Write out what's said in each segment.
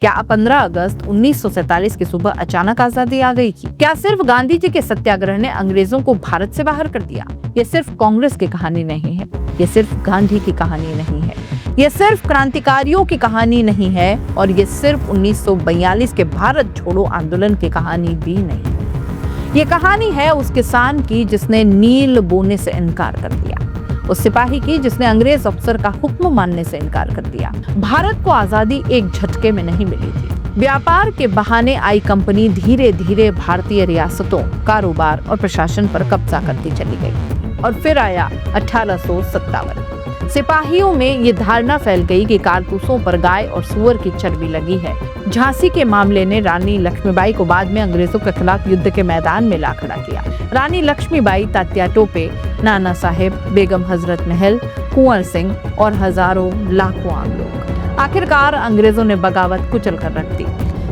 क्या 15 अगस्त 1947 की सुबह अचानक आजादी आ गई थी? क्या सिर्फ गांधी जी के सत्याग्रह ने अंग्रेजों को भारत से बाहर कर दिया? ये सिर्फ कांग्रेस की कहानी नहीं है, ये सिर्फ गांधी की कहानी नहीं है, ये सिर्फ क्रांतिकारियों की कहानी नहीं है, और ये सिर्फ 1942 के भारत छोड़ो आंदोलन की कहानी भी नहीं है। ये कहानी है उस किसान की जिसने नील बोने से इनकार कर दिया, उस सिपाही की जिसने अंग्रेज अफसर का हुक्म मानने से इनकार कर दिया। भारत को आजादी एक झटके में नहीं मिली थी। व्यापार के बहाने आई कंपनी धीरे धीरे भारतीय रियासतों, कारोबार और प्रशासन पर कब्जा करती चली गई। और फिर आया 1857। सिपाहियों में ये धारणा फैल गई कि कारतूसों पर गाय और सुअर की चर्बी लगी है। झांसी के मामले ने रानी लक्ष्मीबाई को बाद में अंग्रेजों के खिलाफ युद्ध के मैदान में ला खड़ा किया। रानी लक्ष्मीबाई, तात्या टोपे, नाना साहेब, बेगम हजरत महल, कुंवर सिंह और हजारों लाखों आम लोग। आखिरकार अंग्रेजों ने बगावत कुचल कर रख दी।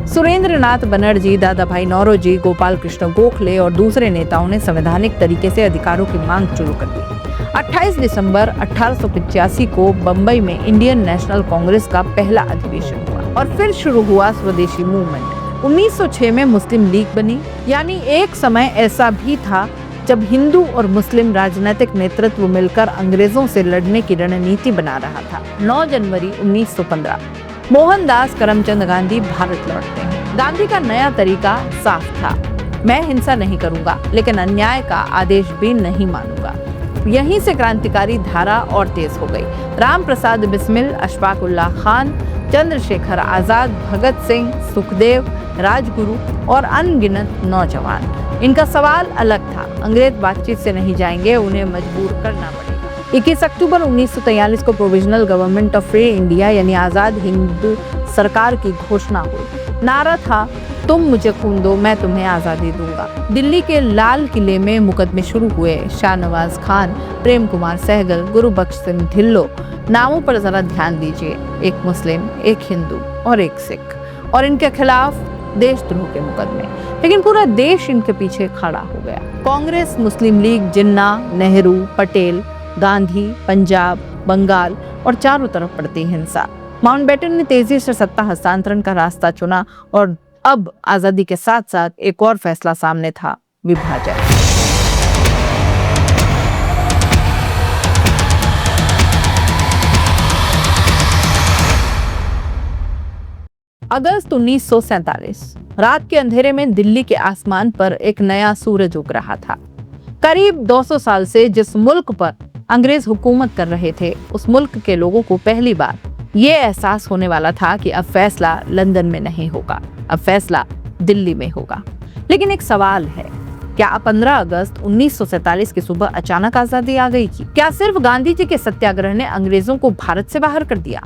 सुरेंद्र नाथ बनर्जी, दादा भाई नौरोजी, गोपाल कृष्ण गोखले और दूसरे नेताओं ने संवैधानिक तरीके से अधिकारों की मांग शुरू कर दी। 28 दिसंबर 1885 को बंबई में इंडियन नेशनल कांग्रेस का पहला अधिवेशन हुआ और फिर शुरू हुआ स्वदेशी मूवमेंट। 1906 में मुस्लिम लीग बनी। यानी एक समय ऐसा भी था जब हिंदू और मुस्लिम राजनीतिक नेतृत्व मिलकर अंग्रेजों से लड़ने की रणनीति बना रहा था। 9 जनवरी 1915 मोहनदास करमचंद गांधी भारत लौटते हैं। गांधी का नया तरीका साफ था, मैं हिंसा नहीं करूंगा, लेकिन अन्याय का आदेश भी नहीं मानूंगा। यहीं से क्रांतिकारी धारा और तेज हो गई। राम प्रसाद बिस्मिल, अशफाक उल्लाह खान, चंद्रशेखर आजाद, भगत सिंह, सुखदेव, राजगुरु और अनगिनत नौजवान। इनका सवाल अलग था, अंग्रेज बातचीत से नहीं जाएंगे, उन्हें मजबूर करना पड़ेगा। 21 अक्टूबर 1943 को provisional government of free India यानी आजाद हिंद सरकार की घोषणा हुई। नारा था, तुम मुझे खून दो, मैं तुम्हें आजादी दूंगा। दिल्ली के लाल किले में मुकदमे शुरू हुए। शाहनवाज खान, प्रेम कुमार सहगल, गुरुबख्श सिंह ढिल्लो, नामों पर जरा ध्यान दीजिए, एक मुस्लिम, एक हिंदू और एक सिख, और इनके खिलाफ देशद्रोह के मुकदमे। लेकिन पूरा देश इनके पीछे खड़ा हो गया। कांग्रेस, मुस्लिम लीग, जिन्ना, नेहरू, पटेल, गांधी, पंजाब, बंगाल और चारों तरफ बढ़ती हिंसा। माउंटबेटन ने तेजी से सत्ता हस्तांतरण का रास्ता चुना और अब आजादी के साथ साथ एक और फैसला सामने था, विभाजन। अगस्त 1947 रात के अंधेरे में दिल्ली के आसमान पर एक नया सूरज उग रहा था। करीब 200 साल से जिस मुल्क पर अंग्रेज हुकूमत कर रहे थे, उस मुल्क के लोगों को पहली बार ये एहसास होने वाला था कि अब फैसला लंदन में नहीं होगा, अब फैसला दिल्ली में होगा। लेकिन एक सवाल है, क्या 15 अगस्त 1947 की सुबह अचानक आजादी आ गई थी? क्या सिर्फ गांधी जी के सत्याग्रह ने अंग्रेजों को भारत से बाहर कर दिया?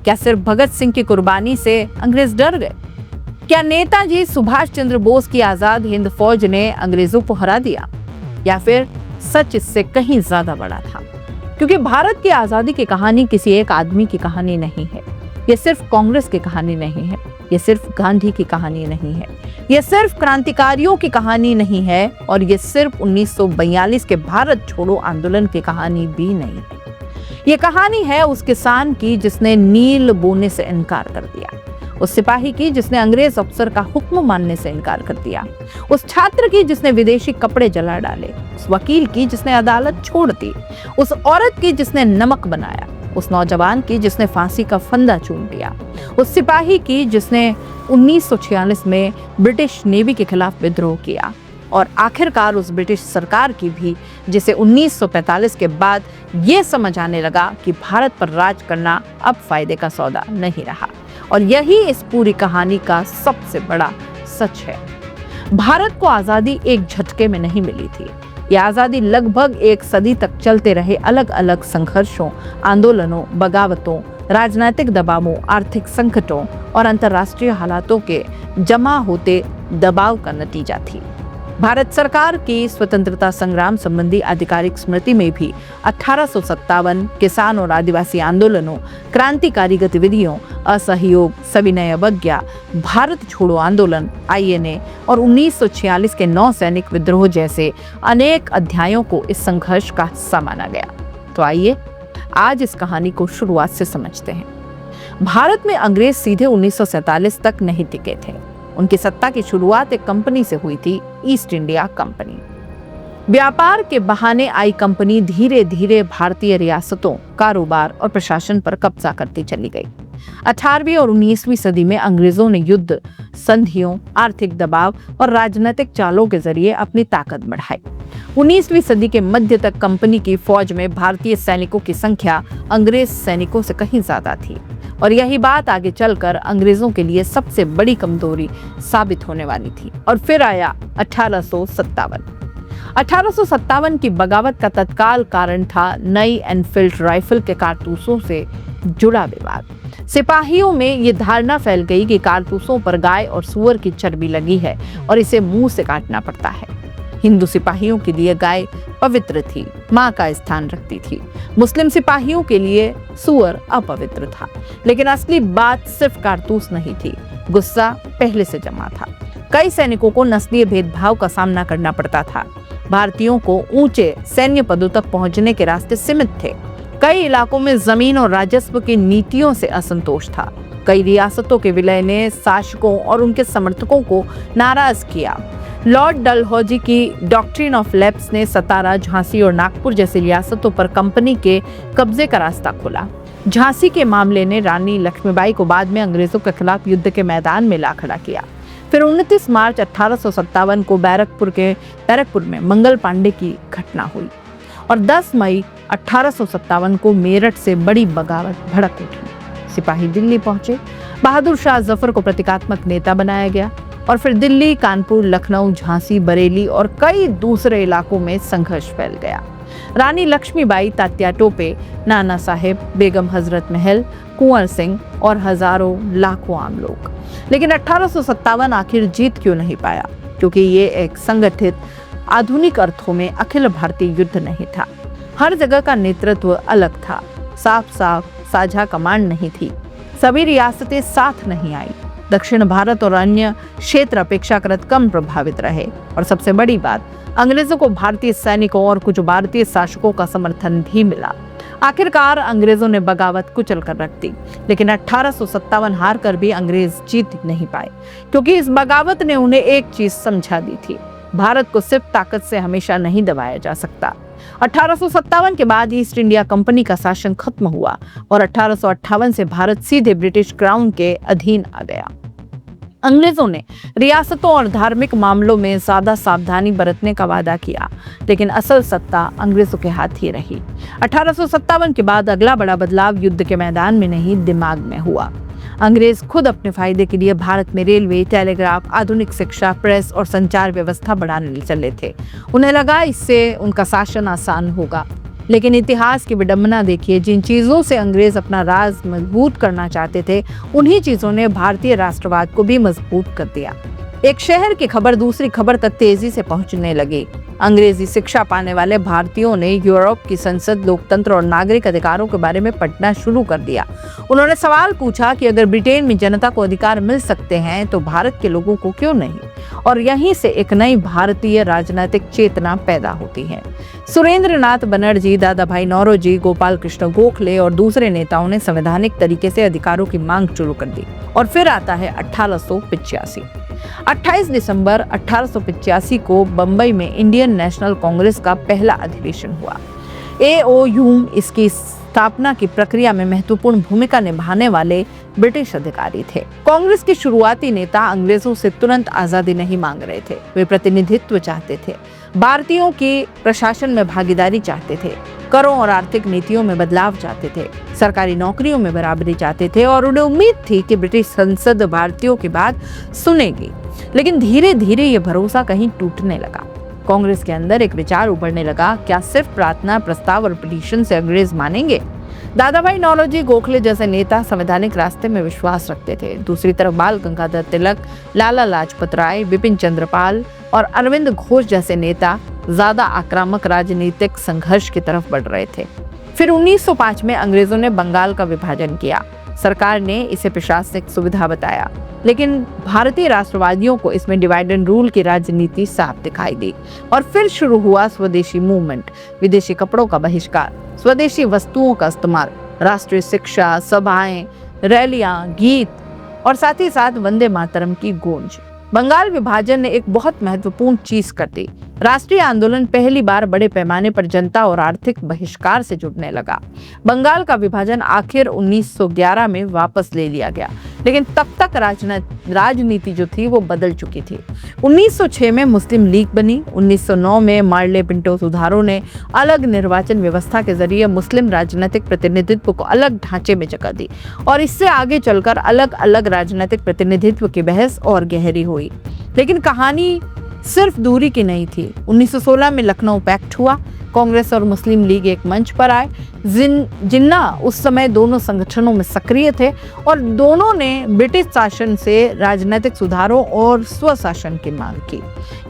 क्या सिर्फ भगत सिंह की कुर्बानी से अंग्रेज डर गए? क्या नेताजी सुभाष चंद्र बोस की आजाद हिंद फौज ने अंग्रेजों को हरा दिया? या फिर सच इससे कहीं ज्यादा बड़ा था? क्योंकि भारत की आजादी की कहानी किसी एक आदमी की कहानी नहीं है, ये सिर्फ कांग्रेस की कहानी नहीं है, ये सिर्फ गांधी की कहानी नहीं है, ये सिर्फ क्रांतिकारियों की कहानी नहीं है, और ये सिर्फ 1942 के भारत छोड़ो आंदोलन की कहानी भी नहीं है। ये कहानी है उस किसान की जिसने नील बोने से इनकार कर दिया, उस सिपाही की जिसने अंग्रेज अफसर का हुक्म मानने से इनकार कर दिया, उस छात्र की जिसने विदेशी कपड़े जला डाले, उस वकील की जिसने अदालत छोड़ दी, उस औरत की जिसने नमक बनाया, उस नौजवान की जिसने फांसी का फंदा चूम लिया, उस सिपाही की जिसने 1946 में ब्रिटिश नेवी के खिलाफ विद्रोह किया, और आखिरकार उस ब्रिटिश सरकार की भी जिसे 1945 के बाद ये समझ आने लगा कि भारत पर राज करना अब फायदे का सौदा नहीं रहा। और यही इस पूरी कहानी का सबसे बड़ा सच है। भारत को आजादी एक झटके में नहीं मिली थी। यह आजादी लगभग एक सदी तक चलते रहे अलग अलग संघर्षों, आंदोलनों, बगावतों, राजनीतिक दबावों, आर्थिक संकटों और अंतर्राष्ट्रीय हालातों के जमा होते दबाव का नतीजा थी। भारत सरकार की स्वतंत्रता संग्राम संबंधी आधिकारिक स्मृति में भी 1857 किसान और आदिवासी आंदोलनों, क्रांतिकारी गतिविधियों, असहयोग, सविनय अवज्ञा, भारत छोड़ो आंदोलन, INA और 1946 के 9 सैनिक विद्रोह जैसे अनेक अध्यायों को इस संघर्ष का हिस्सा माना गया। तो आइए आज इस कहानी को शुरुआत से समझते हैं। भारत में अंग्रेज सीधे 1947 तक नहीं टिके थे। उनकी सत्ता की शुरुआत एक कंपनी से हुई थी, ईस्ट इंडिया कंपनी। व्यापार के बहाने आई कंपनी धीरे धीरे भारतीय रियासतों, कारोबार और प्रशासन पर कब्जा करती चली गई। 18वीं और 19वीं सदी में अंग्रेजों ने युद्ध, संधियों, आर्थिक दबाव और राजनीतिक चालों के जरिए अपनी ताकत बढ़ाई। 19वीं सदी के मध्य तक कंपनी की फौज में भारतीय सैनिकों की संख्या अंग्रेज सैनिकों से कहीं ज्यादा थी और यही बात आगे चलकर अंग्रेजों के लिए सबसे बड़ी कमजोरी साबित होने वाली थी। और फिर आया 1857। 1857 की बगावत का तत्काल कारण था नई एनफील्ड राइफल के कारतूसों से जुड़ा विवाद। सिपाहियों में ये धारणा फैल गई कि कारतूसों पर गाय और सूअर की चर्बी लगी है और इसे मुंह से काटना पड़ता है। हिंदू सिपाहियों के लिए गाय पवित्र थी, मां का स्थान रखती थी। मुस्लिम सिपाहियों के लिए सूअर अपवित्र था। लेकिन असली बात सिर्फ कारतूस नहीं थी, गुस्सा पहले से जमा था। कई सैनिकों को नस्लीय भेदभाव का सामना करना पड़ता था। भारतीयों को ऊंचे सैन्य पदों तक पहुंचने के रास्ते सीमित थे। कई इलाकों में जमीन और राजस्व की नीतियों से असंतोष था। कई रियासतों के विलय ने शासकों और उनके समर्थकों को नाराज किया। लॉर्ड डलहौजी की डॉक्ट्रिन ऑफ लैप्स ने सतारा, झांसी और नागपुर जैसी रियासतों पर कंपनी के कब्जे का रास्ता खोला। झांसी के मामले ने रानी लक्ष्मीबाई को बाद में अंग्रेजों के खिलाफ युद्ध के मैदान में ला खड़ा किया। फिर 29 मार्च 1857 को बैरकपुर में मंगल पांडे की घटना हुई और 10 मई 1857 को मेरठ से बड़ी बगावत भड़क उठी। सिपाही दिल्ली पहुंचे, बहादुर शाह जफर को प्रतीकात्मक नेता बनाया गया और फिर दिल्ली, कानपुर, लखनऊ, झांसी, बरेली और कई दूसरे इलाकों में संघर्ष फैल गया। रानी लक्ष्मीबाई, तात्या टोपे, नाना साहेब, बेगम हजरत महल, कुंवर सिंह और हजारों लाखों आम लोग। लेकिन 1857 आखिर जीत क्यों नहीं पाया? क्योंकि ये एक संगठित, आधुनिक अर्थों में अखिल भारतीय युद्ध नहीं था। हर जगह का नेतृत्व अलग था, साफ साझा कमांड नहीं थी। सभी रियासतें साथ नहीं आई। दक्षिण भारत और अन्य क्षेत्र अपेक्षाकृत कम प्रभावित रहे और सबसे बड़ी बात, अंग्रेजों को भारतीय सैनिकों और कुछ भारतीय शासकों का समर्थन भी मिला। आखिरकार अंग्रेजों ने बगावत कुचल कर रख दी। लेकिन 1857 हार कर भी अंग्रेज जीत नहीं पाए, क्योंकि इस बगावत ने उन्हें एक चीज समझा दी थी, भारत को सिर्फ ताकत से हमेशा नहीं दबाया जा सकता। 1857 के बाद ईस्ट इंडिया कंपनी का शासन खत्म हुआ और 1858 से भारत सीधे ब्रिटिश क्राउन के अधीन आ गया। अंग्रेजों ने रियासतों और धार्मिक मामलों में ज्यादा सावधानी बरतने का वादा किया, लेकिन असल सत्ता अंग्रेजों के हाथ ही रही। 1857 के बाद अगला बड़ा बदलाव युद्ध के मैदान में नहीं, दिमाग में हुआ। अंग्रेज खुद अपने फायदे के लिए भारत में रेलवे, टेलीग्राफ, आधुनिक शिक्षा, प्रेस और संचार व्यवस्था बढ़ाने चले थे। उन्हें लगा इससे उनका शासन आसान होगा। लेकिन इतिहास की विडंबना देखिए, जिन चीजों से अंग्रेज अपना राज मजबूत करना चाहते थे, उन्हीं चीजों ने भारतीय राष्ट्रवाद को भी मजबूत कर दिया। एक शहर की खबर दूसरी खबर तक तेजी से पहुंचने लगी। अंग्रेजी शिक्षा पाने वाले भारतीयों ने यूरोप की संसद, लोकतंत्र और नागरिक अधिकारों के बारे में पढ़ना शुरू कर दिया। उन्होंने सवाल पूछा कि अगर ब्रिटेन में जनता को अधिकार मिल सकते हैं तो भारत के लोगों को क्यों नहीं? और यहीं से एक नई भारतीय राजनीतिक चेतना पैदा होती है। सुरेंद्र नाथ बनर्जी, दादा भाई नौरोजी, गोपाल कृष्ण गोखले और दूसरे नेताओं ने संवैधानिक तरीके से अधिकारों की मांग शुरू कर दी। और फिर आता है 1885। 28 दिसंबर 1885 को बंबई में इंडियन नेशनल कांग्रेस का पहला अधिवेशन हुआ। AOU इसकी स्थापना की प्रक्रिया में महत्वपूर्ण भूमिका निभाने वाले ब्रिटिश अधिकारी थे। कांग्रेस के शुरुआती नेता अंग्रेजों से तुरंत आजादी नहीं मांग रहे थे, वे प्रतिनिधित्व चाहते थे, भारतीयों की प्रशासन में भागीदारी चाहते थे, करों और आर्थिक नीतियों में बदलाव चाहते थे, सरकारी नौकरियों में बराबरी चाहते थे और उन्हें उम्मीद थी कि ब्रिटिश संसद भारतीयों की बात सुनेगी। लेकिन धीरे धीरे ये भरोसा कहीं टूटने लगा। कांग्रेस के अंदर एक विचार उभरने लगा, क्या सिर्फ प्रार्थना, प्रस्ताव और पिटीशन से अंग्रेज मानेंगे? दादा भाई नौरोजी, गोखले जैसे नेता संवैधानिक रास्ते में विश्वास रखते थे। दूसरी तरफ बाल गंगाधर तिलक, लाला लाजपत राय, बिपिन चंद्र पाल और अरविंद घोष जैसे नेता ज्यादा आक्रामक राजनीतिक संघर्ष की तरफ बढ़ रहे थे। फिर 1905 में अंग्रेजों ने बंगाल का विभाजन किया। सरकार ने इसे प्रशासनिक सुविधा बताया, लेकिन भारतीय राष्ट्रवादियों को इसमें डिवाइड एंड रूल की राजनीति साफ दिखाई दी। और फिर शुरू हुआ स्वदेशी मूवमेंट, विदेशी कपड़ों का बहिष्कार, स्वदेशी वस्तुओं का इस्तेमाल, राष्ट्रीय शिक्षा, सभाएं, रैलियां, गीत और साथ ही साथ वंदे मातरम की गूंज। बंगाल विभाजन ने एक बहुत महत्वपूर्ण चीज कर दी। राष्ट्रीय आंदोलन पहली बार बड़े पैमाने पर जनता और आर्थिक बहिष्कार से जुड़ने लगा। बंगाल का विभाजन आखिर 1911 में वापस ले लिया गया, लेकिन तब तक राजनीति जो थी वो बदल चुकी थी। 1906 में मुस्लिम लीग बनी। 1909 में मार्ले पिंटो सुधारो ने अलग निर्वाचन व्यवस्था के जरिए मुस्लिम राजनीतिक प्रतिनिधित्व को अलग ढांचे में जगह दी और इससे आगे चलकर अलग अलग राजनीतिक प्रतिनिधित्व की बहस और गहरी हुई। लेकिन कहानी सिर्फ दूरी की नहीं थी। 1916 में लखनऊ पैक्ट हुआ। कांग्रेस और मुस्लिम लीग एक मंच पर आए। जिन्ना उस समय दोनों संगठनों में सक्रिय थे और दोनों ने ब्रिटिश शासन से राजनीतिक सुधारों और स्वशासन की मांग की।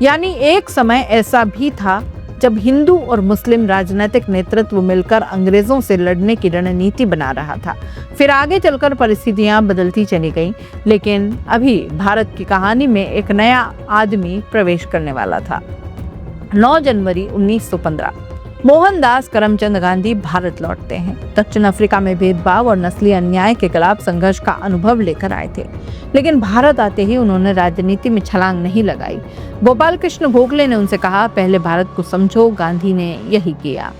यानी एक समय ऐसा भी था जब हिंदू और मुस्लिम राजनीतिक नेतृत्व मिलकर अंग्रेजों से लड़ने की रणनीति बना रहा था। फिर आगे चलकर परिस्थितियां बदलती चली गईं, लेकिन अभी भारत की कहानी में एक नया आदमी प्रवेश करने वाला था। 9 जनवरी 1915 मोहनदास करमचंद गांधी भारत लौटते हैं। दक्षिण अफ्रीका में भेदभाव और नस्ली अन्याय के खिलाफ संघर्ष का अनुभव लेकर आए थे, लेकिन भारत आते ही उन्होंने राजनीति में छलांग नहीं लगाई। गोपाल कृष्ण गोखले ने उनसे कहा, पहले भारत को समझो। गांधी ने यही किया।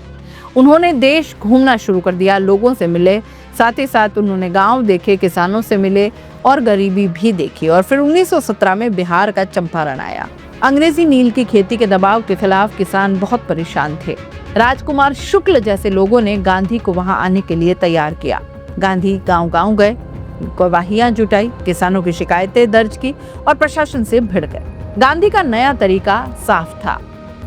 उन्होंने देश घूमना शुरू कर दिया, लोगों से मिले, साथ ही साथ उन्होंने गांव देखे, किसानों से मिले और गरीबी भी देखी। और फिर 1917 में बिहार का चंपारण आया। अंग्रेजी नील की खेती के दबाव के खिलाफ किसान बहुत परेशान थे। राजकुमार शुक्ल जैसे लोगों ने गांधी को वहां आने के लिए तैयार किया। गांधी गांव-गांव गए, गवाहियां जुटाई, किसानों की शिकायतें दर्ज की और प्रशासन से भिड़ गए। गांधी का नया तरीका साफ था,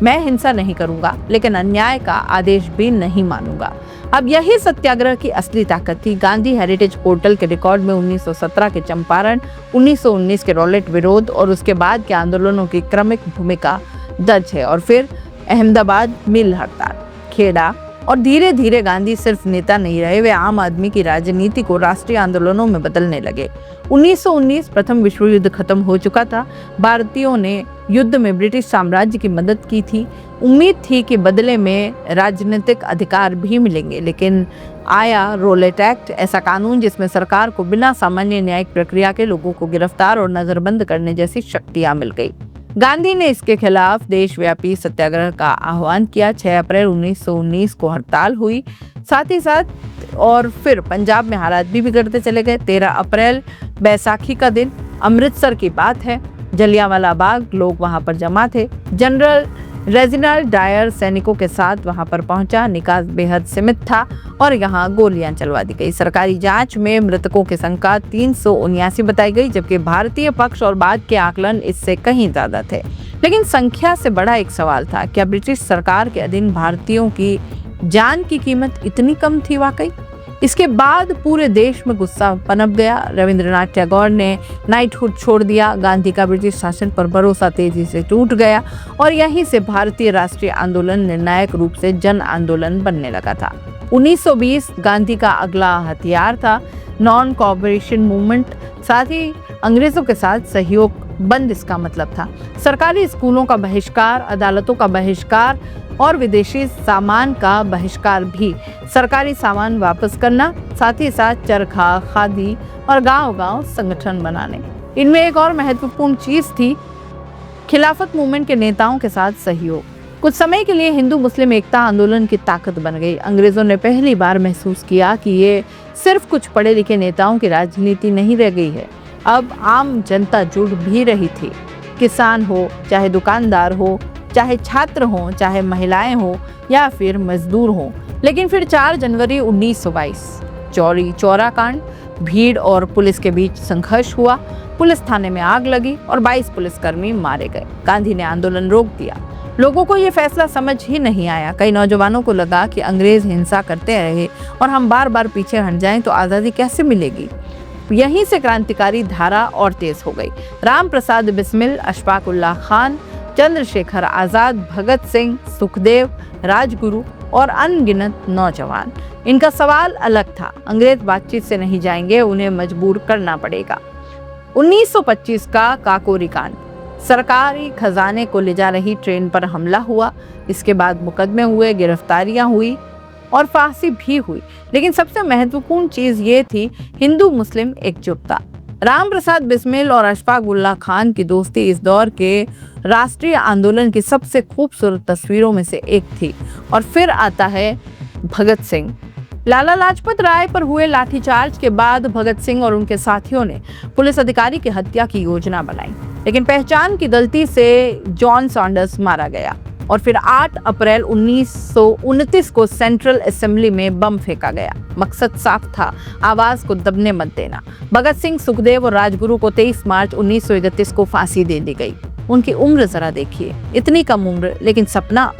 मैं हिंसा नहीं करूंगा, लेकिन अन्याय का आदेश भी नहीं मानूंगा। अब यही सत्याग्रह की असली ताकत थी। गांधी हेरिटेज पोर्टल के रिकॉर्ड में 1917 के चंपारण, 1919 के रॉलेट विरोध और उसके बाद के आंदोलनों की क्रमिक भूमिका दर्ज है। और फिर अहमदाबाद मिल हड़ताल, खेड़ा और धीरे धीरे गांधी सिर्फ नेता नहीं रहे, वे आम आदमी की राजनीति को राष्ट्रीय आंदोलनों में बदलने लगे। 1919 प्रथम विश्व युद्ध खत्म हो चुका था। भारतीयों ने युद्ध में ब्रिटिश साम्राज्य की मदद की थी। उम्मीद थी कि बदले में राजनीतिक अधिकार भी मिलेंगे, लेकिन आया रोलेट एक्ट, ऐसा कानून जिसमें सरकार को बिना सामान्य न्यायिक प्रक्रिया के लोगों को गिरफ्तार और नजरबंद करने जैसी शक्तियां मिल गई। गांधी ने इसके खिलाफ देशव्यापी सत्याग्रह का आह्वान किया। 6 अप्रैल 1919 को हड़ताल हुई। साथ ही साथ और फिर पंजाब में हालात भी बिगड़ते चले गए। 13 अप्रैल बैसाखी का दिन, अमृतसर की बात है। जलियांवाला बाग, लोग वहां पर जमा थे। जनरल रेजिनाल्ड डायर सैनिकों के साथ वहां पर पहुंचा। निकास बेहद सीमित था और यहाँ गोलियां चलवा दी गई। सरकारी जांच में मृतकों की संख्या 379 बताई गई, जबकि भारतीय पक्ष और बाद के आकलन इससे कहीं ज्यादा थे। लेकिन संख्या से बड़ा एक सवाल था, क्या ब्रिटिश सरकार के अधीन भारतीयों की जान की कीमत इतनी कम थी वाकई? इसके बाद पूरे देश में गुस्सा पनप गया। रविंद्रनाथ टैगोर ने नाइटहुड छोड़ दिया। गांधी का ब्रिटिश शासन पर भरोसा तेजी से टूट गया और यहीं से भारतीय राष्ट्रीय आंदोलन निर्णायक रूप से जन आंदोलन बनने लगा था। 1920 गांधी का अगला हथियार था नॉन कोऑपरेशन मूवमेंट। साथ ही अंग्रेजों के साथ सहयोग बंद इसका मतलब था। सरकारी स्कूलों का बहिष्कार, अदालतों का बहिष्कार और विदेशी सामान का बहिष्कार भी। सरकारी सामान वापस करना, साथ ही साथ चरखा, खादी और गांव-गांव संगठन बनाने। इनमें एक और महत्वपूर्ण चीज थी, खिलाफत मूवमेंट के नेताओं के साथ सहयोग। कुछ समय के लिए हिंदू मुस्लिम एकता आंदोलन की ताकत बन गई। अंग्रेजों ने पहली बार महसूस किया कि ये सिर्फ कुछ पढ़े लिखे नेताओं की राजनीति नहीं रह गई है, अब आम जनता जुड़ भी रही थी। किसान हो, चाहे दुकानदार हो, चाहे छात्र हो, चाहे महिलाएं हो या फिर मजदूर हो। लेकिन फिर 4 जनवरी 1922 चौरी चौरा कांड, भीड़ और पुलिस के बीच संघर्ष हुआ। पुलिस थाने में आग लगी और 22 पुलिसकर्मी मारे गए। गांधी ने आंदोलन रोक दिया। लोगों को ये फैसला समझ ही नहीं आया। कई नौजवानों को लगा कि अंग्रेज हिंसा करते रहे और हम बार बार पीछे हट जाएं तो आज़ादी कैसे मिलेगी। यहीं से क्रांतिकारी धारा और तेज हो गई। राम प्रसाद बिस्मिल, अशफाक उल्लाह खान, चंद्रशेखर आजाद, भगत सिंह, सुखदेव, राजगुरु और अनगिनत नौजवान। इनका सवाल अलग था, अंग्रेज बातचीत से नहीं जाएंगे, उन्हें मजबूर करना पड़ेगा। 1925 का काकोरी कांड, सरकारी खजाने को ले जा रही ट्रेन पर हमला हुआ। इसके बाद मुकदमे हुए, गिरफ्तारियां हुई। और फांसी भी हुई, लेकिन सबसे महत्वपूर्ण चीज ये थी हिंदू मुस्लिम एकजुटता। राम प्रसाद बिस्मिल और अशफाक उल्लाह खान की दोस्ती इस दौर के राष्ट्रीय आंदोलन की सबसे खूबसूरत तस्वीरों में से एक थी। और फिर आता है भगत सिंह। लाला लाजपत राय पर हुए लाठीचार्ज के बाद भगत सिंह और उनके साथियों ने पुलिस अधिकारी की हत्या की योजना बनाई, लेकिन पहचान की गलती से जॉन सॉन्डर्स मारा गया। और फिर 8 अप्रैल 1929 को सेंट्रल असेंबली में बम फेंका गया। मकसद साफ था, आवाज को दबने मत देना। भगत सिंह, सुखदेव और राजगुरु को 23 मार्च 1931 को फांसी दे दी गई। उनकी उम्र जरा देखिए, इतनी कम उम्र, लेकिन सपना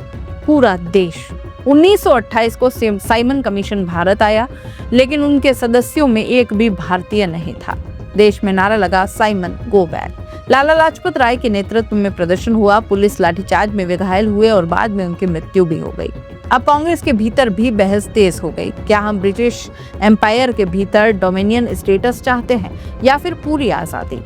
पूरा देश। 1928 को साइमन कमीशन भारत आया, लेकिन उनके सदस्यों में एक भी भारतीय नहीं था। देश में नारा लगा, Simon go back. Lala Lajpat Rai के नेतृत्व में प्रदर्शन हुआ, पुलिस लाठीचार्ज में वे घायल हुए और बाद में उनकी मृत्यु भी हो गई। अब कांग्रेस के भीतर भी बहस तेज हो गई। क्या हम ब्रिटिश एम्पायर के भीतर डोमिनियन स्टेटस चाहते हैं या फिर पूरी आजादी?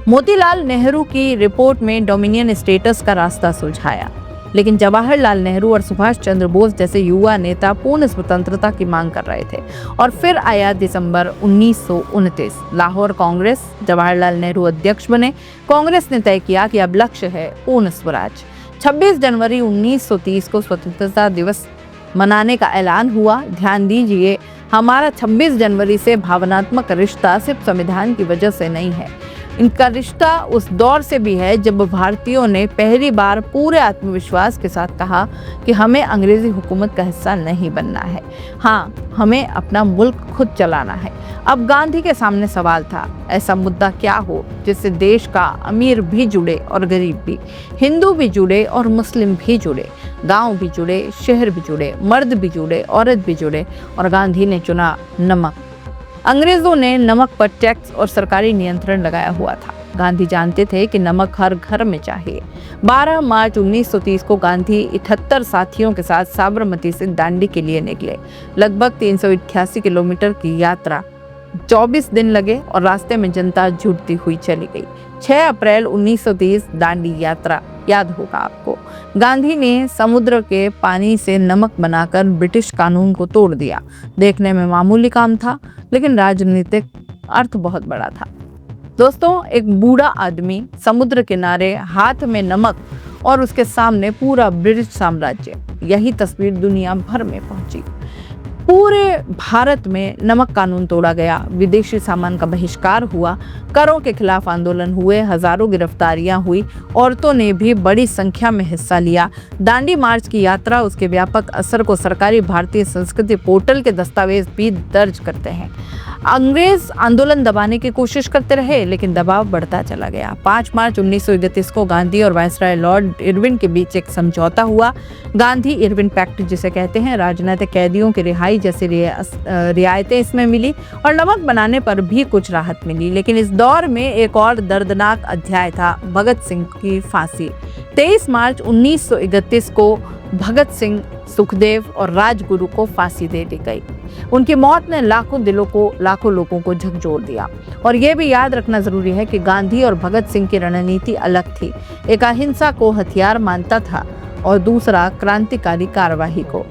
मोतीलाल नेहरू की रिपोर्ट में डोमिनियन स्टेटस का रास्ता सुझाया, लेकिन जवाहरलाल नेहरू और सुभाष चंद्र बोस जैसे युवा नेता पूर्ण स्वतंत्रता की मांग कर रहे थे। और फिर आया दिसंबर 1929, लाहौर कांग्रेस, जवाहरलाल नेहरू अध्यक्ष बने। कांग्रेस ने तय किया कि अब लक्ष्य है पूर्ण स्वराज। 26 जनवरी 1930 को स्वतंत्रता दिवस मनाने का ऐलान हुआ। ध्यान दीजिए, हमारा 26 जनवरी से भावनात्मक रिश्ता सिर्फ संविधान की वजह से नहीं है, इनका रिश्ता उस दौर से भी है जब भारतीयों ने पहली बार पूरे आत्मविश्वास के साथ कहा कि हमें अंग्रेजी हुकूमत का हिस्सा नहीं बनना है, हाँ, हमें अपना मुल्क खुद चलाना है। अब गांधी के सामने सवाल था, ऐसा मुद्दा क्या हो जिससे देश का अमीर भी जुड़े और गरीब भी, हिंदू भी जुड़े और मुस्लिम भी जुड़े, गांव भी जुड़े, शहर भी जुड़े, मर्द भी जुड़े, औरत भी जुड़े। और गांधी ने चुना नमक। अंग्रेजों ने नमक पर टैक्स और सरकारी नियंत्रण लगाया हुआ था। गांधी जानते थे कि नमक हर घर में चाहिए। 12 मार्च 1930 को गांधी 78 साथियों के साथ साबरमती से दांडी के लिए निकले। लगभग 388 किलोमीटर की यात्रा, 24 दिन लगे और रास्ते में जनता जुटती हुई चली गई। 6 अप्रैल 1930 दांडी यात्रा, याद होगा आपको। गांधी ने समुद्र के पानी से नमक बनाकर ब्रिटिश कानून को तोड़ दिया। देखने में मामूली काम था, लेकिन राजनीतिक अर्थ बहुत बड़ा था। दोस्तों, एक बूढ़ा आदमी समुद्र किनारे, हाथ में नमक और उसके सामने पूरा ब्रिटिश साम्राज्य। यही तस्वीर दुनिया भर में पहुंची। पूरे भारत में नमक कानून तोड़ा गया, विदेशी सामान का बहिष्कार हुआ, करों के खिलाफ आंदोलन हुए, हजारों गिरफ्तारियां हुई, औरतों ने भी बड़ी संख्या में हिस्सा लिया। दांडी मार्च की यात्रा, उसके व्यापक असर को सरकारी भारतीय संस्कृति पोर्टल के दस्तावेज भी दर्ज करते हैं। अंग्रेज आंदोलन दबाने की कोशिश करते रहे, लेकिन दबाव बढ़ता चला गया। 5 मार्च 1931 को गांधी और वायसराय लॉर्ड इरविन के बीच एक समझौता हुआ। गांधी इरविन पैक्ट जिसे कहते हैं, राजनीतिक कैदियों की रिहाई जैसी रियायतें इसमें मिली और नमक बनाने पर भी कुछ राहत मिली। लेकिन इस दौर में एक और दर्दनाक अध्याय था, भगत सिंह की फांसी। 23 मार्च 1931 को भगत सिंह, सुखदेव और राजगुरु को फांसी दे दी गई। उनकी मौत ने लाखों लोगों को झकझोर दिया। और यह भी याद रखना जरूरी है कि गांधी और भगत सिंह की रणनीति अलग थी। एक अहिंसा को हथियार मानता था और दूसरा क्रांतिकारी कार्यवाही को।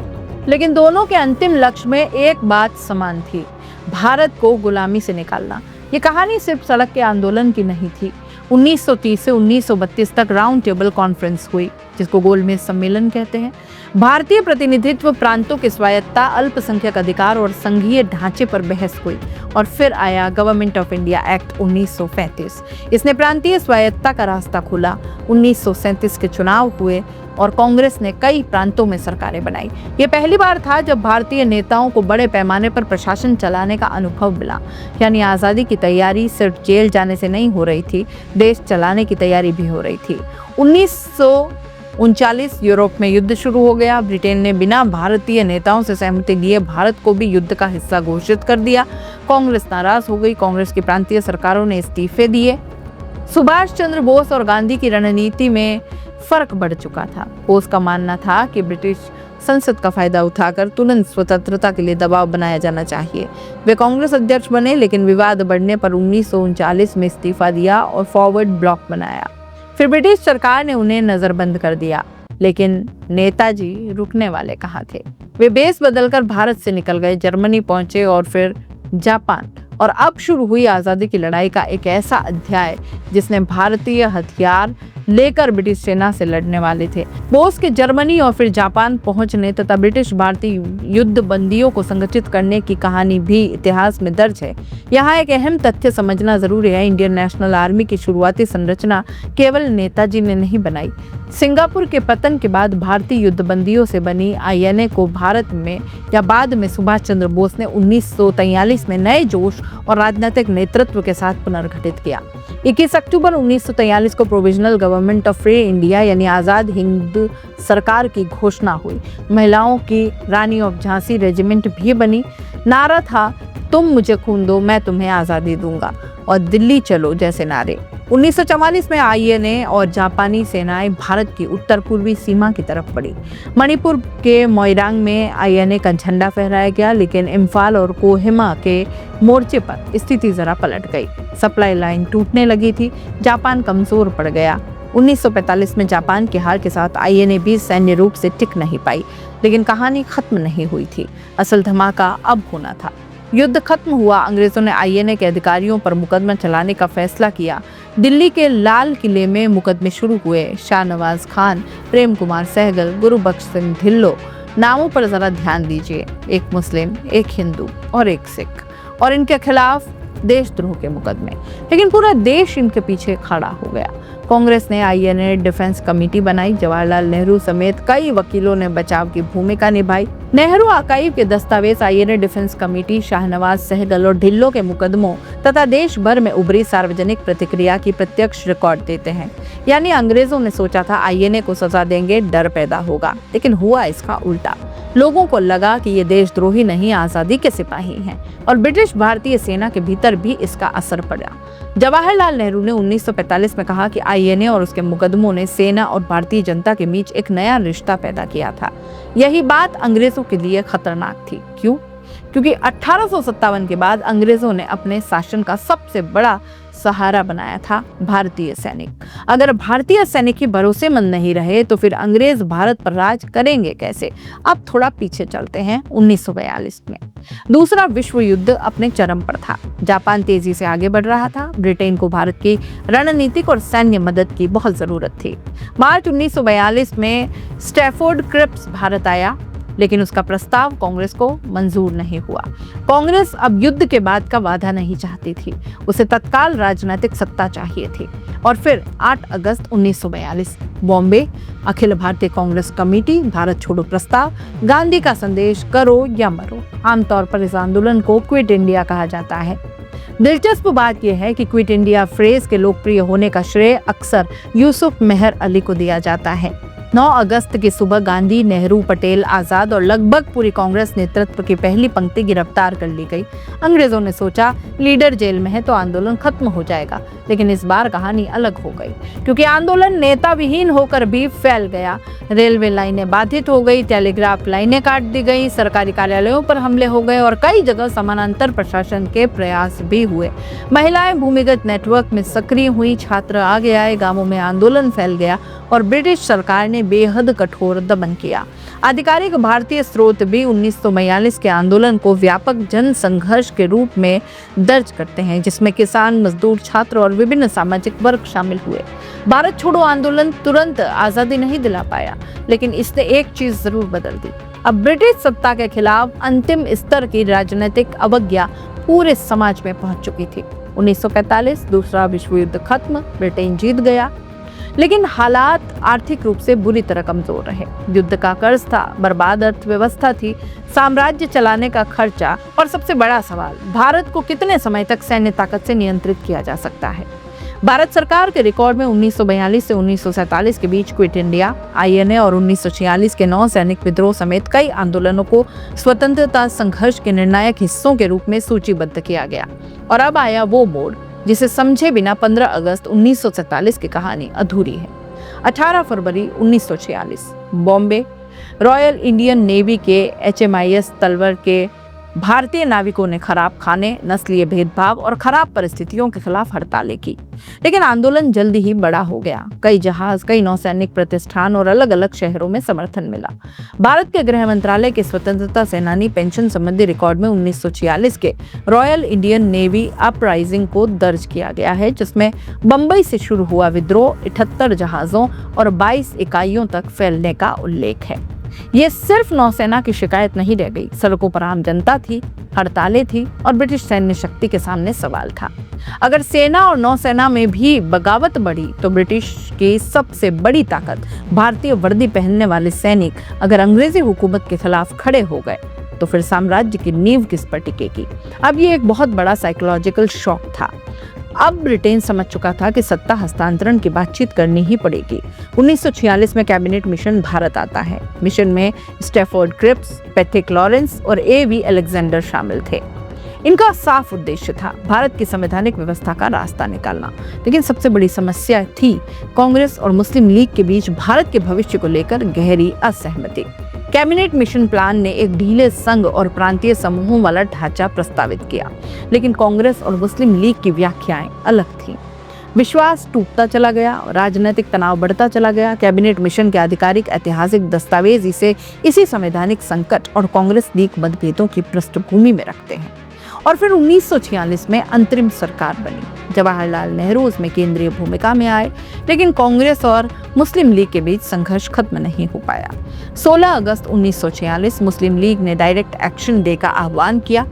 लेकिन दोनों के अंतिम लक्ष्य में एक बात समान थी, भारत को गुलामी से निकालना। ये कहानी सिर्फ सड़क के आंदोलन की नहीं थी। 1930 से 1932 तक राउंड टेबल कॉन्फ्रेंस हुई, जिसको गोलमेज सम्मेलन कहते हैं। भारतीय प्रतिनिधित्व, प्रांतों की स्वायत्ता, अल्पसंख्यक अधिकार और संघीय ढांचे पर बहस हुई। और फिर आया गवर्नमेंट ऑफ इंडिया एक्ट 1935। इसने प्रांतीय स्वायत्ता का रास्ता खोला। 1937 के चुनाव हुए और कांग्रेस ने कई प्रांतों में सरकारें बनाई। ये पहली बार था जब भारतीय नेताओं को बड़े पैमाने पर प्रशासन चलाने का अनुभव मिला। यानी आज़ादी की तैयारी सिर्फ जेल जाने से नहीं हो रही थी, देश चलाने की तैयारी भी हो रही थी। 1939 यूरोप में युद्ध शुरू हो गया। ब्रिटेन ने बिना भारतीय नेताओं से सहमति लिए भारत को भी युद्ध का हिस्सा घोषित कर दिया। कांग्रेस नाराज हो गई। कांग्रेस की प्रांतीय सरकारों ने इस्तीफे दिए। सुभाष चंद्र बोस और गांधी की रणनीति में फर्क बढ़ चुका था। बोस का मानना था कि ब्रिटिश संसद का फायदा उठाकर तुरंत स्वतंत्रता के लिए दबाव बनाया जाना चाहिए। वे कांग्रेस अध्यक्ष बने, लेकिन विवाद बढ़ने पर 1939 में इस्तीफा दिया और फॉरवर्ड ब्लॉक बनाया। फिर ब्रिटिश सरकार ने उन्हें नजरबंद कर दिया, लेकिन नेताजी रुकने वाले कहाँ थे। वे बेस बदलकर भारत से निकल गए, जर्मनी पहुंचे और फिर जापान, और अब शुरू हुई आजादी की लड़ाई का एक ऐसा अध्याय जिसने भारतीय हथियार लेकर ब्रिटिश सेना से लड़ने वाले थे। बोस के जर्मनी और फिर जापान पहुंचने तथा ब्रिटिश भारतीय युद्ध बंदियों को संगठित करने की कहानी भी इतिहास में दर्ज है। यहाँ एक अहम तथ्य समझना जरूरी है, इंडियन नेशनल आर्मी की शुरुआती संरचना केवल नेताजी ने नहीं बनाई। सिंगापुर के पतन के बाद भारतीय युद्ध बंदियों से बनी आईएनए को भारत में या बाद में सुभाष चंद्र बोस ने 1943 में नए जोश और राजनीतिक नेतृत्व के साथ पुनर्गठित किया। 21 अक्टूबर 1943 को provisional government of free India यानी आजाद हिंद सरकार की घोषणा हुई। महिलाओं की रानी ऑफ झांसी रेजिमेंट भी बनी। नारा था, तुम मुझे खून दो मैं तुम्हें आजादी दूंगा, और दिल्ली चलो जैसे नारे। 1944 में आईएनए और जापानी सेनाएं भारत की उत्तर पूर्वी सीमा की तरफ बढ़ी। मणिपुर के मोइरांग में आईएनए का झंडा फहराया गया, लेकिन इम्फाल और कोहिमा के मोर्चे पर स्थिति जरा पलट गई। सप्लाई लाइन टूटने लगी थी, जापान कमजोर पड़ गया। 1945 में जापान की हार के साथ आईएनए भी सैन्य रूप से टिक नहीं पाई, लेकिन कहानी खत्म नहीं हुई थी। असल धमाका अब होना था। युद्ध खत्म हुआ, अंग्रेजों ने आईएनए के अधिकारियों पर मुकदमा चलाने का फैसला किया। दिल्ली के लाल किले में मुकदमे शुरू हुए। शाहनवाज खान, प्रेम कुमार सहगल, गुरुबख्श सिंह ढिल्लो, नामों पर जरा ध्यान दीजिए, एक मुस्लिम, एक हिंदू और एक सिख, और इनके खिलाफ देशद्रोह के मुकदमे। लेकिन पूरा देश इनके पीछे खड़ा हो गया। कांग्रेस ने आईएनए डिफेंस कमेटी बनाई। जवाहरलाल नेहरू समेत कई वकीलों ने बचाव की भूमिका निभाई। नेहरू आर्काइव के दस्तावेज INA defence committee, Shahnawaz, Sehgal और ढिल्लो के मुकदमों तथा देश भर में उभरी सार्वजनिक प्रतिक्रिया की प्रत्यक्ष रिकॉर्ड देते हैं। यानी अंग्रेजों ने सोचा था आईएनए को सजा देंगे, डर पैदा होगा, लेकिन हुआ इसका उल्टा। लोगों को लगा कि ये देशद्रोही नहीं, आजादी के सिपाही हैं, और ब्रिटिश भारतीय सेना के भीतर भी इसका असर पड़ा। जवाहरलाल नेहरू ने 1945 में कहा कि आईएनए और उसके मुकदमों ने सेना और भारतीय जनता के बीच एक नया रिश्ता पैदा किया था। यही बात अंग्रेजों के लिए खतरनाक थी। क्यों? क्योंकि 1857 के बाद अंग्रेजों ने अपने शासन का सबसे बड़ा सहारा बनाया था भारतीय सैनिक। अगर भारतीय सैनिक ही भरोसेमंद नहीं रहे तो फिर अंग्रेज भारत पर राज करेंगे कैसे? अब थोड़ा पीछे चलते हैं 1942 में। दूसरा विश्व युद्ध अपने चरम पर था। जापान तेजी से आगे बढ़ रहा था। ब्रिटेन को भारत की रणनीतिक और सैन्य मदद की बहुत जरूरत थी। मार्च 1942 में स्टैफोर्ड क्रिप्स भारत आया, लेकिन उसका प्रस्ताव कांग्रेस को मंजूर नहीं हुआ। कांग्रेस अब युद्ध के बाद का वादा नहीं चाहती थी, उसे तत्काल राजनीतिक सत्ता चाहिए थी। और फिर 8 अगस्त 1942 बॉम्बे, अखिल भारतीय कांग्रेस कमेटी, भारत छोड़ो प्रस्ताव, गांधी का संदेश, करो या मरो। आमतौर पर इस आंदोलन को क्विट इंडिया कहा जाता है। दिलचस्प बात यह है कि क्विट इंडिया फ्रेज के लोकप्रिय होने का श्रेय अक्सर यूसुफ मेहर अली को दिया जाता है। 9 अगस्त की सुबह गांधी, नेहरू, पटेल, आजाद और लगभग पूरी कांग्रेस नेतृत्व की पहली पंक्ति गिरफ्तार कर ली गई। अंग्रेजों ने सोचा लीडर जेल में है तो आंदोलन खत्म हो जाएगा, लेकिन इस बार कहानी अलग हो गई, क्योंकि आंदोलन नेता विहीन होकर भी फैल गया। रेलवे लाइनें बाधित हो गई, टेलीग्राफ लाइनें काट दी गई, सरकारी कार्यालयों पर हमले हो गए और कई जगह समानांतर प्रशासन के प्रयास भी हुए। महिलाएं भूमिगत नेटवर्क में सक्रिय हुई, छात्र आगे आए, गांवों में आंदोलन फैल गया और ब्रिटिश सरकार ने बेहद कठोर दमन किया। आधिकारिक भारतीय स्रोत भी 1942 के आंदोलन को व्यापक जन संघर्ष के रूप में दर्ज करते हैं, जिसमें किसान, मजदूर, छात्र और विभिन्न सामाजिक वर्ग शामिल हुए। भारत छोड़ो आंदोलन तुरंत आजादी नहीं दिला पाया, लेकिन इसने एक चीज जरूर बदल दी। अब ब्रिटिश सत्ता के खिलाफ अंतिम स्तर की राजनीतिक अवज्ञा पूरे समाज में पहुंच चुकी थी। 1945 दूसरा विश्व युद्ध खत्म, ब्रिटेन जीत गया, लेकिन हालात आर्थिक रूप से बुरी तरह कमजोर रहे। युद्ध का कर्ज था, बर्बाद अर्थव्यवस्था थी, साम्राज्य चलाने का खर्चा, और सबसे बड़ा सवाल, भारत को कितने समय तक सैन्य ताकत से नियंत्रित किया जा सकता है। भारत सरकार के रिकॉर्ड में 1942 से 1947 के बीच क्विट इंडिया, आईएनए और 1946 के 9 सैनिक विद्रोह समेत कई आंदोलनों को स्वतंत्रता संघर्ष के निर्णायक हिस्सों के रूप में सूचीबद्ध किया गया। और अब आया वो मोड़ जिसे समझे बिना 15 अगस्त 1947 की कहानी अधूरी है। 18 फरवरी 1946 बॉम्बे, रॉयल इंडियन नेवी के HMIS तलवर के भारतीय नाविकों ने खराब खाने, नस्लीय भेदभाव और खराब परिस्थितियों के खिलाफ हड़तालें की। लेकिन आंदोलन जल्दी ही बड़ा हो गया। कई जहाज, कई नौसैनिक प्रतिष्ठान और अलग अलग शहरों में समर्थन मिला। भारत के गृह मंत्रालय के स्वतंत्रता सेनानी पेंशन संबंधी रिकॉर्ड में 1946 के रॉयल इंडियन नेवी अपराइजिंग को दर्ज किया गया है, जिसमें बंबई से शुरू हुआ विद्रोह 78 जहाजों और 22 इकाइयों तक फैलने का उल्लेख है। ये सिर्फ नौसेना की शिकायत नहीं रह गई, सड़कों पर आम जनता थी, हड़तालें थी और ब्रिटिश सैन्य शक्ति के सामने सवाल था। अगर सेना और नौसेना में भी बगावत बढ़ी तो ब्रिटिश की सबसे बड़ी ताकत भारतीय वर्दी पहनने वाले सैनिक अगर अंग्रेजी हुकूमत के खिलाफ खड़े हो गए तो फिर साम्राज्य की नींव किस पर टिकेगी। अब ये एक बहुत बड़ा साइकोलॉजिकल शॉक था। अब ब्रिटेन समझ चुका था कि सत्ता हस्तांतरण की बातचीत करनी ही पड़ेगी। 1946 में कैबिनेट मिशन भारत आता है। मिशन में स्टैफोर्ड क्रिप्स, पैट्रिक लॉरेंस और एवी अलेक्जेंडर शामिल थे। इनका साफ उद्देश्य था भारत की संवैधानिक व्यवस्था का रास्ता निकालना। लेकिन सबसे बड़ी समस्या थी कांग्रेस और मुस्लिम लीग के बीच भारत के भविष्य को लेकर गहरी असहमति। कैबिनेट मिशन प्लान ने एक ढीले संघ और प्रांतीय समूहों वाला ढांचा प्रस्तावित किया, लेकिन कांग्रेस और मुस्लिम लीग की व्याख्याएं अलग थीं। विश्वास टूटता चला गया और राजनीतिक तनाव बढ़ता चला गया। कैबिनेट मिशन के आधिकारिक ऐतिहासिक दस्तावेज इसे इसी संवैधानिक संकट और कांग्रेस लीग मतभेदों की पृष्ठभूमि में रखते हैं। और फिर 1946 में अंतरिम सरकार बनी। जवाहरलाल नेहरू उसमें केंद्रीय भूमिका में आए, लेकिन कांग्रेस और मुस्लिम लीग के बीच संघर्ष खत्म नहीं हो पाया। 16 अगस्त 1946 मुस्लिम लीग ने डायरेक्ट एक्शन डे का आह्वान किया।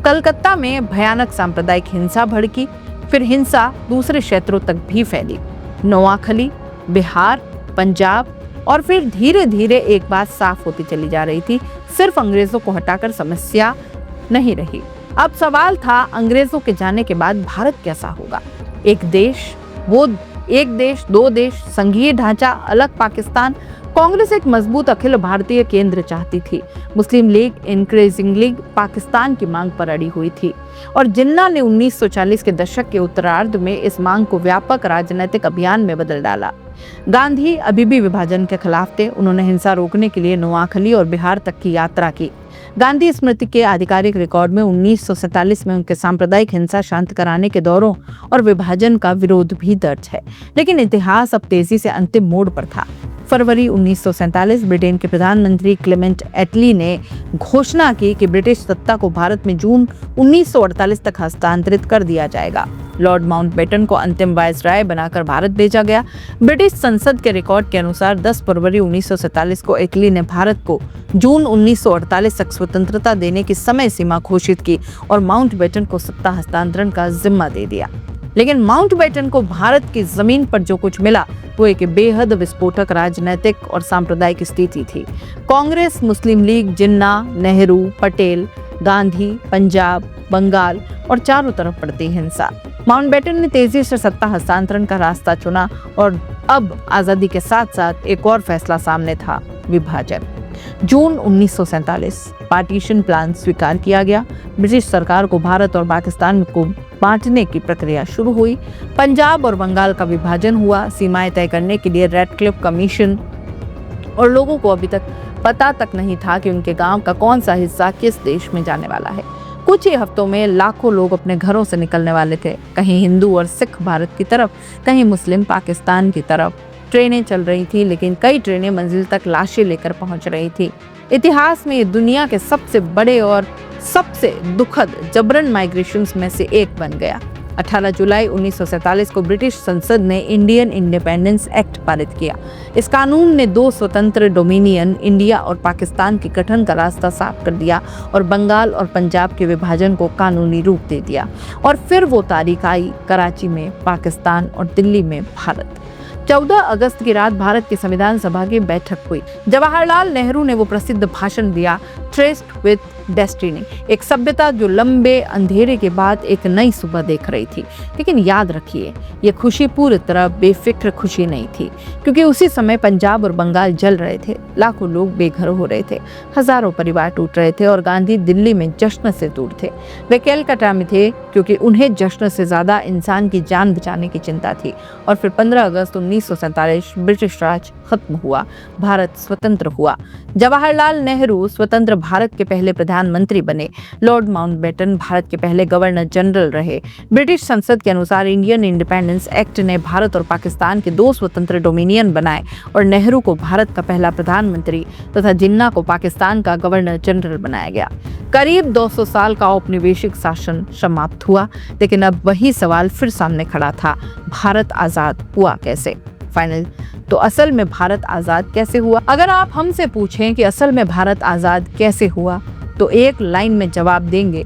कलकत्ता में भयानक सांप्रदायिक हिंसा भड़की, फिर हिंसा दूसरे क्षेत्रों तक भी फैली। नोआखली, बिहार, पंजाब और फिर धीरे धीरे एक बात साफ होती चली जा रही थी, सिर्फ अंग्रेजों को हटाकर समस्या नहीं रही। अब सवाल था अंग्रेजों के जाने के बाद भारत कैसा होगा। एक देश, दो देश, संघीय ढांचा, अलग पाकिस्तान। कांग्रेस एक मजबूत अखिल भारतीय केंद्र चाहती थी। मुस्लिम लीग इंक्रीजिंगली पाकिस्तान की मांग पर अड़ी हुई थी और जिन्ना ने 1940 के दशक के उत्तरार्ध में इस मांग को व्यापक राजनीतिक अभियान में बदल डाला। गांधी अभी भी विभाजन के खिलाफ थे। उन्होंने हिंसा रोकने के लिए नोआखली और बिहार तक की यात्रा की। गांधी स्मृति के आधिकारिक रिकॉर्ड में 1947 में उनके सांप्रदायिक हिंसा शांत कराने के दौरों और विभाजन का विरोध भी दर्ज है। लेकिन इतिहास अब तेजी से अंतिम मोड़ पर था। फरवरी 1947 ब्रिटेन के प्रधानमंत्री क्लेमेंट एटली ने घोषणा की कि ब्रिटिश सत्ता को भारत में जून 1948 तक हस्तांतरित कर दिया जाएगा। लॉर्ड माउंटबेटन को अंतिम वायसराय बनाकर भारत भेजा गया। ब्रिटिश संसद के रिकॉर्ड के अनुसार 10 फरवरी 1947 को एटली ने भारत को जून 1948 तक स्वतंत्रता देने की समय सीमा घोषित की और माउंटबेटन को सत्ता हस्तांतरण का जिम्मा दे दिया। लेकिन माउंटबेटन को भारत की जमीन पर जो कुछ मिला वो एक बेहद विस्फोटक राजनीतिक और सांप्रदायिक स्थिति थी। कांग्रेस, मुस्लिम लीग, जिन्ना, नेहरू, पटेल, गांधी, पंजाब, बंगाल और चारों तरफ बढ़ती हिंसा। माउंटबेटन ने तेजी से सत्ता हस्तांतरण का रास्ता चुना और अब आजादी के साथ साथ एक और फैसला सामने था, विभाजन। जून 1947 पार्टीशन प्लान स्वीकार किया गया। ब्रिटिश सरकार को भारत और पाकिस्तान को बांटने की प्रक्रिया शुरू हुई। पंजाब और बंगाल का विभाजन हुआ। सीमाएं तय करने के लिए रेडक्लिफ कमीशन और लोगों को अभी तक पता तक नहीं था कि उनके गांव का कौन सा हिस्सा किस देश में जाने वाला है। कुछ ही हफ्तों में लाखों लोग अपने घरों से निकलने वाले थे। कहीं हिंदू और सिख भारत की तरफ, कहीं मुस्लिम पाकिस्तान की तरफ। ट्रेनें चल रही थी, लेकिन कई ट्रेनें मंजिल तक लाशें लेकर पहुंच रही थी। इतिहास में ये दुनिया के सबसे बड़े और सबसे दुखद जबरन माइग्रेशंस में से एक बन गया। 18 जुलाई 1947 को ब्रिटिश संसद ने इंडियन इंडिपेंडेंस एक्ट पारित किया। इस कानून ने 2 स्वतंत्र डोमिनियन, इंडिया और पाकिस्तान के गठन का रास्ता साफ कर दिया और बंगाल और पंजाब के विभाजन को कानूनी रूप दे दिया। और फिर वो तारीख आई, कराची में पाकिस्तान और दिल्ली में भारत। 14 अगस्त की रात भारत की संविधान सभा की बैठक हुई। जवाहरलाल नेहरू ने वो प्रसिद्ध भाषण दिया, ट्रेस्ड विद डेस्टिनी, एक सभ्यता जो लंबे अंधेरे के बाद एक नई सुबह देख रही थी। लेकिन याद रखिए, ये खुशी पूरी तरह बेफिक्र खुशी नहीं थी, क्योंकि उसी समय पंजाब और बंगाल जल रहे थे, लाखों लोग बेघर हो रहे थे, हजारों परिवार टूट रहे थे और गांधी दिल्ली में जश्न से दूर थे। वे कलकत्ता में थे, क्योंकि उन्हें जश्न से ज्यादा इंसान की जान बचाने की चिंता थी। और फिर 15 अगस्त 1947 ब्रिटिश राज खत्म हुआ, भारत स्वतंत्र हुआ। जवाहरलाल नेहरू स्वतंत्र भारत के पहले प्रधानमंत्री प्रधानमंत्री बने। लॉर्ड माउंटबेटन भारत के पहले गवर्नर जनरल रहे। ब्रिटिश संसद के अनुसार इंडियन इंडिपेंडेंस एक्ट ने भारत और पाकिस्तान के 2 स्वतंत्र डोमिनियन बनाए और नेहरू को भारत का पहला प्रधानमंत्री तथा जिन्ना को पाकिस्तान का गवर्नर जनरल बनाया गया। करीब 200 साल का औपनिवेशिक शासन समाप्त हुआ, लेकिन अब वही सवाल फिर सामने खड़ा था, भारत आजाद हुआ कैसे? फाइनल तो असल में भारत आजाद कैसे हुआ? अगर आप हमसे पूछें कि असल में भारत आजाद कैसे हुआ, तो एक लाइन में जवाब देंगे,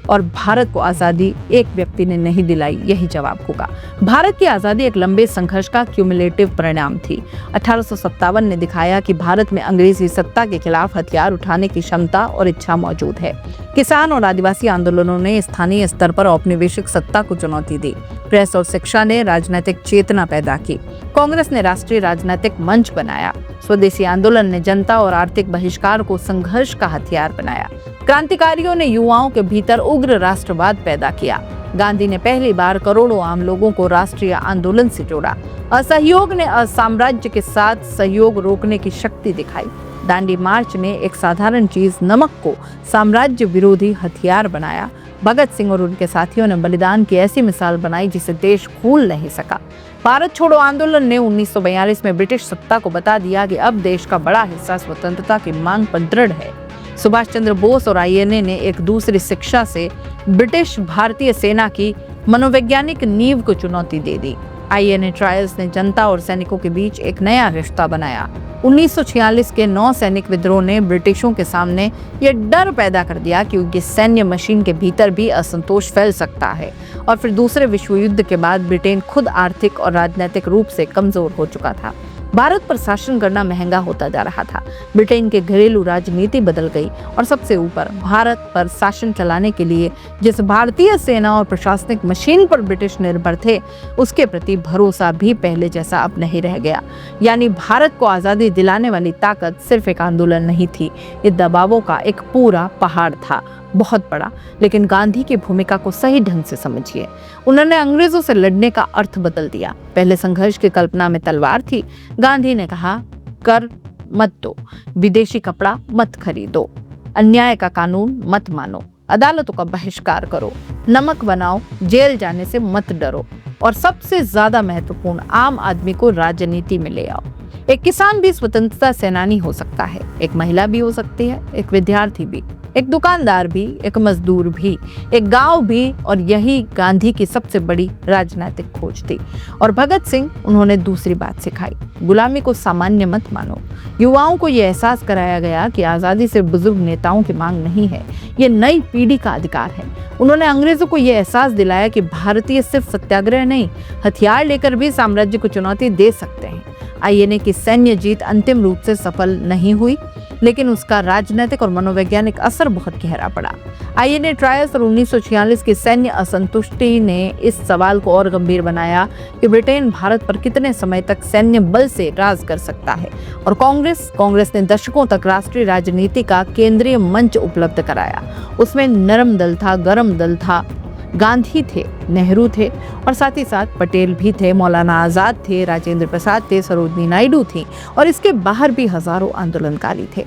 और भारत को आजादी एक व्यक्ति ने नहीं दिलाई, यही जवाब होगा। भारत की आजादी एक लंबे संघर्ष का क्यूमुलेटिव परिणाम थी। 1857 ने दिखाया कि भारत में अंग्रेजी सत्ता के खिलाफ हथियार उठाने की क्षमता और इच्छा मौजूद है। किसान और आदिवासी आंदोलनों ने स्थानीय स्तर पर औपनिवेशिक सत्ता को चुनौती दी। प्रेस और शिक्षा ने राजनीतिक चेतना पैदा की। कांग्रेस ने राष्ट्रीय राजनीतिक मंच बनाया। स्वदेशी आंदोलन ने जनता और आर्थिक बहिष्कार को संघर्ष का हथियार बनाया। क्रांतिकारियों ने युवाओं के भीतर उग्र राष्ट्रवाद पैदा किया। गांधी ने पहली बार करोड़ों आम लोगों को राष्ट्रीय आंदोलन से जोड़ा। असहयोग ने साम्राज्य के साथ सहयोग रोकने की शक्ति दिखाई। दांडी मार्च ने एक साधारण चीज नमक को साम्राज्य विरोधी हथियार बनाया। भगत सिंह और उनके साथियों ने बलिदान की ऐसी मिसाल बनाई जिसे देश भूल नहीं सका। भारत छोड़ो आंदोलन ने 1942 में ब्रिटिश सत्ता को बता दिया कि अब देश का बड़ा हिस्सा स्वतंत्रता की मांग पर दृढ़ है। सुभाष चंद्र बोस और आईएनए ने एक दूसरी शिक्षा से ब्रिटिश भारतीय सेना की मनोवैज्ञानिक नींव को चुनौती दे दी। आईएनए ट्रायल्स ने जनता और सैनिकों के बीच एक नया रिश्ता बनाया। 1946 के 9 सैनिक विद्रोह ने ब्रिटिशों के सामने ये डर पैदा कर दिया कि उनकी सैन्य मशीन के भीतर भी असंतोष फैल सकता है। और फिर दूसरे विश्व युद्ध के बाद ब्रिटेन खुद आर्थिक और राजनीतिक रूप से कमजोर हो चुका था। भारत पर शासन करना महंगा होता जा रहा था। ब्रिटेन के घरेलू राजनीति बदल गई और सबसे ऊपर भारत पर शासन चलाने के लिए जिस भारतीय सेना और प्रशासनिक मशीन पर ब्रिटिश निर्भर थे, उसके प्रति भरोसा भी पहले जैसा अब नहीं रह गया। यानी भारत को आजादी दिलाने वाली ताकत सिर्फ एक आंदोलन नहीं थी, ये दबावों का एक पूरा पहाड़ था, बहुत बड़ा। लेकिन गांधी की भूमिका को सही ढंग से समझिए। उन्होंने अंग्रेजों से लड़ने का अर्थ बदल दिया। पहले संघर्ष की कल्पना में तलवार थी। गांधी ने कहा, कर मत दो, विदेशी कपड़ा मत खरीदो, अन्याय का कानून मत मानो, अदालतों का बहिष्कार करो, नमक बनाओ, जेल जाने से मत डरो, और सबसे ज्यादा महत्वपूर्ण, आम आदमी को राजनीति में ले आओ। एक किसान भी स्वतंत्रता सेनानी हो सकता है, एक महिला भी हो सकती है, एक विद्यार्थी भी, एक दुकानदार भी, एक मजदूर भी, एक गांव भी, और यही गांधी की सबसे बड़ी राजनीतिक खोज थी। और भगत सिंह, उन्होंने दूसरी बात सिखाई, गुलामी को सामान्य मत मानो। युवाओं को यह एहसास कराया गया कि आजादी से बुजुर्ग नेताओं की मांग नहीं है, ये नई पीढ़ी का अधिकार है। उन्होंने अंग्रेजों को यह एहसास दिलाया कि भारतीय सिर्फ सत्याग्रह नहीं, हथियार लेकर भी साम्राज्य को चुनौती दे सकते हैं। आईएनए की सैन्य जीत अंतिम रूप से सफल नहीं हुई, लेकिन उसका राजनीतिक और मनोवैज्ञानिक असर बहुत गहरा पड़ा। आईएनए ट्रायल्स और 1946 की सैन्य असंतुष्टि ने इस सवाल को और गंभीर बनाया कि ब्रिटेन भारत पर कितने समय तक सैन्य बल से राज कर सकता है। और कांग्रेस ने दशकों तक राष्ट्रीय राजनीति का केंद्रीय मंच उपलब्ध कराया। उसमें नरम दल था, गरम दल था, गांधी थे, नेहरू थे, और साथ ही साथ पटेल भी थे, मौलाना आजाद थे, राजेंद्र प्रसाद थे, सरोजनी नायडू थी, और इसके बाहर भी हजारों आंदोलनकारी थे।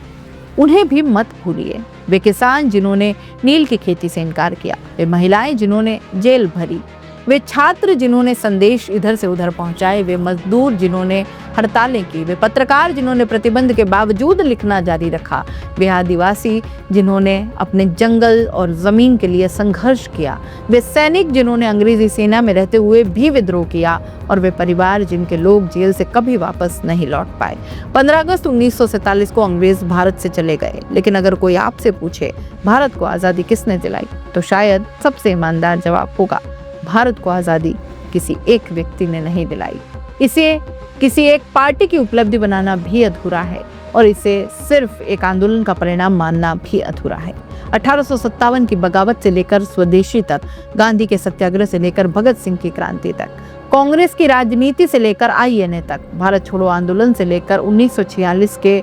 उन्हें भी मत भूलिए। वे किसान जिन्होंने नील की खेती से इनकार किया, वे महिलाएं जिन्होंने जेल भरी, वे छात्र जिन्होंने संदेश इधर से उधर पहुंचाए, वे मजदूर जिन्होंने हड़तालें की, वे पत्रकार जिन्होंने प्रतिबंध के बावजूद लिखना जारी रखा, वे आदिवासी जिन्होंने अपने जंगल और जमीन के लिए संघर्ष किया, वे सैनिक जिन्होंने अंग्रेजी सेना में रहते हुए भी विद्रोह किया, और वे परिवार जिनके लोग जेल से कभी वापस नहीं लौट पाए। 15 अगस्त 1947 को अंग्रेज भारत से चले गए, लेकिन अगर कोई आपसे पूछे भारत को आज़ादी किसने दिलाई, तो शायद सबसे ईमानदार जवाब होगा, भारत को आज़ादी किसी एक व्यक्ति ने नहीं दिलाई। इसे किसी एक पार्टी की उपलब्धि बनाना भी अधूरा है, और इसे सिर्फ एक आंदोलन का परिणाम मानना भी अधूरा है। 1857 की बगावत से लेकर स्वदेशी तक, गांधी के सत्याग्रह से लेकर भगत सिंह की क्रांति तक, कांग्रेस की राजनीति से लेकर आईएनए तक, भारत छोड़ो आंदोलन से लेकर 1946 के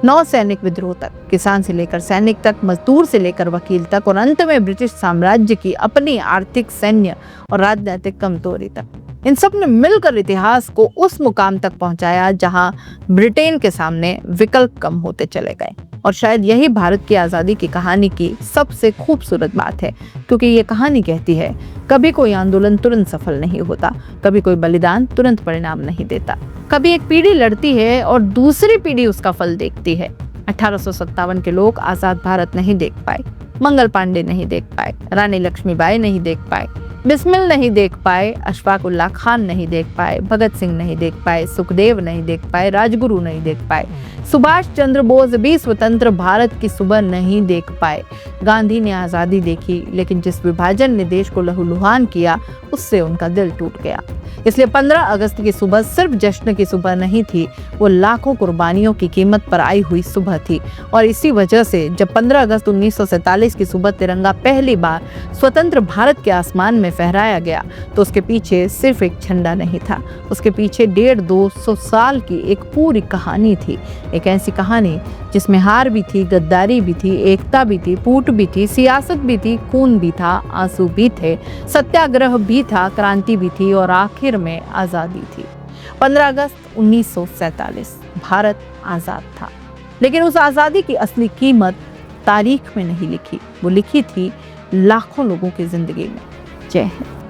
9 सैनिक विद्रोह तक, किसान से लेकर सैनिक तक, मजदूर से लेकर वकील तक, और अंत में ब्रिटिश साम्राज्य की अपनी आर्थिक, सैन्य और राजनीतिक कमजोरी तक, इन सब ने मिलकर इतिहास को उस मुकाम तक पहुंचाया जहां ब्रिटेन के सामने विकल्प कम होते चले गए। और शायद यही भारत की आजादी की कहानी की सबसे खूबसूरत बात है, क्योंकि ये कहानी कहती है कभी कोई आंदोलन तुरंत सफल नहीं होता, कभी कोई बलिदान तुरंत परिणाम नहीं देता। कभी एक पीढ़ी लड़ती है और दूसरी पीढ़ी उसका फल देखती है। 1857 के लोग आजाद भारत नहीं देख पाए, मंगल पांडे नहीं देख पाए, रानी लक्ष्मीबाई नहीं देख पाए, बिस्मिल नहीं देख पाए, अशफाक उल्लाह खान नहीं देख पाए, भगत सिंह नहीं देख पाए, सुखदेव नहीं देख पाए, राजगुरु नहीं देख पाए, सुभाष चंद्र बोस भी स्वतंत्र भारत की सुबह नहीं देख पाए। गांधी ने आजादी देखी, लेकिन जिस विभाजन ने देश को लहूलुहान किया उससे उनका दिल टूट गया। इसलिए 15 अगस्त की सुबह सिर्फ जश्न की सुबह नहीं थी, वो लाखों कुर्बानियों की कीमत पर आई हुई सुबह थी। और इसी वजह से जब 15 अगस्त 1947 की सुबह तिरंगा पहली बार स्वतंत्र भारत के आसमान में फहराया गया, तो उसके पीछे सिर्फ एक झंडा नहीं था, उसके पीछे 150-200 साल की एक पूरी कहानी थी। एक ऐसी कहानी जिसमें हार भी थी, गद्दारी भी थी, एकता भी थी, फूट भी थी, सियासत भी थी, खून भी था, आंसू भी थे, सत्याग्रह भी था, क्रांति भी थी और आखिर में आजादी थी। 15 अगस्त 1947 भारत आजाद था, लेकिन उस आजादी की असली कीमत तारीख में नहीं लिखी, वो लिखी थी लाखों लोगों की जिंदगी में। जय हिंद।